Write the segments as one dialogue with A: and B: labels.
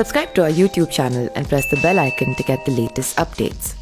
A: Subscribe to our YouTube channel and press the bell icon to get the latest updates.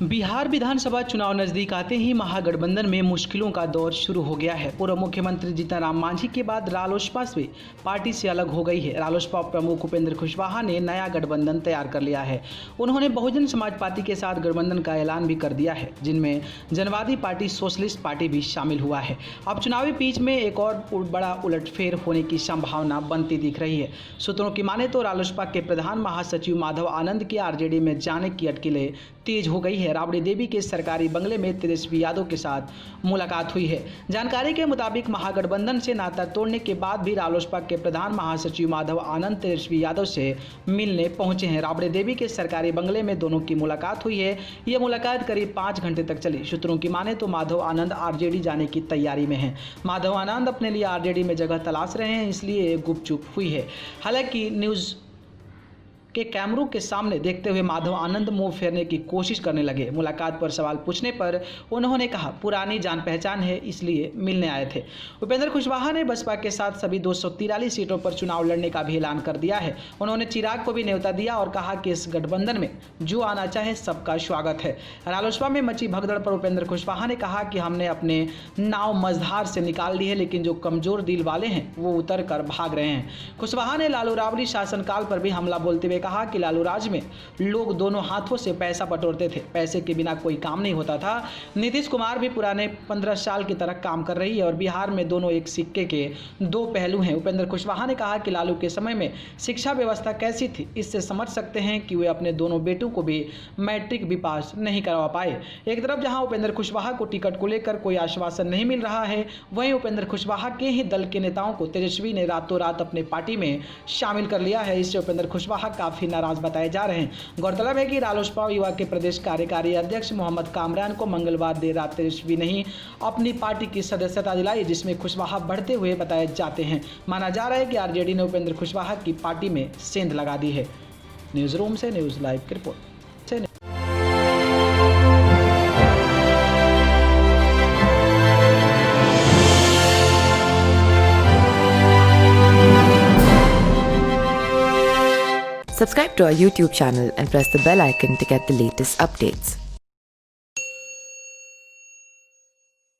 B: Bihar विधानसभा चुनाव नजदीक आते ही महागठबंधन में मुश्किलों का दौर शुरू हो गया है। पूर्व मुख्यमंत्री जीतन राम मांझी के बाद रालोसपा से पार्टी से अलग हो गई है। रालोसपा प्रमुख उपेंद्र कुशवाहा ने नया गठबंधन तैयार कर लिया है। उन्होंने बहुजन समाज पार्टी के साथ गठबंधन का ऐलान भी कर दिया है, जिनमें जनवादी पार्टी सोशलिस्ट पार्टी भी शामिल हुआ है। अब चुनावी पिच में एक और बड़ा उलटफेर होने की संभावना बनती दिख रही है। सूत्रों की माने तो रालोसपा के प्रधान महासचिव माधव आनंद की आरजेडी में जाने की अटकलें तेज हो गई है। राबड़ी देवी के सरकारी बंगले में तेजस्वी यादव के साथ मुलाकात हुई है। जानकारी के मुताबिक महागठबंधन से नाता तोड़ने के बाद भी रालोसपा के प्रधान महासचिव माधव आनंद तेजस्वी यादव से मिलने पहुंचे हैं। राबड़ी देवी के सरकारी बंगले में दोनों की मुलाकात हुई है। यह मुलाकात करीब 5 घंटे तक चली। सूत्रों की माने तो माधव आनंद आरजेडी जाने की तैयारी में हैं। माधव आनंद अपने लिए आरजेडी में जगह तलाश रहे हैं, इसलिए गुपचुप हुई है। हालांकि न्यूज़ के कैमरों के सामने देखते हुए माधव आनंद मुंह फेरने की कोशिश करने लगे। मुलाकात पर सवाल पूछने पर उन्होंने कहा, पुरानी जान पहचान है, इसलिए मिलने आए थे। उपेंद्र कुशवाहा ने बसपा के साथ सभी 243 सीटों पर चुनाव लड़ने का भी ऐलान कर दिया है। उन्होंने चिराग को भी न्योता दिया और कहा कि इस गठबंधन में जो आना चाहे सबका स्वागत है। रालोसपा में मची भगदड़ पर उपेंद्र कुशवाहा ने कहा कि हमने अपने नाव मझधार से निकाल ली है, लेकिन जो कमजोर दिल वाले हैं वो उतर कर भाग रहे हैं। कुशवाहा ने लालू राबड़ी शासनकाल पर भी हमला बोलते हुए कहा कि लालू राज में लोग दोनों हाथों से पैसा बटोरते थे, पैसे के बिना कोई काम नहीं होता था। नीतीश कुमार भी पुराने 15 साल की तरह काम कर रही है और बिहार में दोनों एक सिक्के के दो पहलू हैं। उपेंद्र कुशवाहा ने कहा कि लालू के समय में शिक्षा व्यवस्था कैसी थी, इससे समझ सकते हैं कि वे अपने दोनों बेटों को भी मैट्रिक भी पास नहीं करवा पाए। एक तरफ जहां उपेंद्र कुशवाहा को टिकट को लेकर कोई आश्वासन नहीं मिल रहा है, वहीं उपेंद्र कुशवाहा के ही दल के नेताओं को तेजस्वी ने रातों रात अपने पार्टी में शामिल कर लिया है। इससे उपेंद्र कुशवाहा काफी नाराज बताए जा रहे हैं। गौरतलब है कि रालोसपा युवा के प्रदेश कार्यकारी अध्यक्ष मोहम्मद कामरान को मंगलवार देर रात तेजस्वी ने ही अपनी पार्टी की सदस्यता दिलाई, जिसमें कुशवाहा बढ़ते हुए बताए जाते हैं। माना जा रहा है कि आरजेडी ने उपेंद्र कुशवाहा की पार्टी में सेंध लगा दी है। न्यूज रूम से न्यूज लाइव की report.
A: Subscribe to our YouTube channel and press the bell icon to get the latest updates.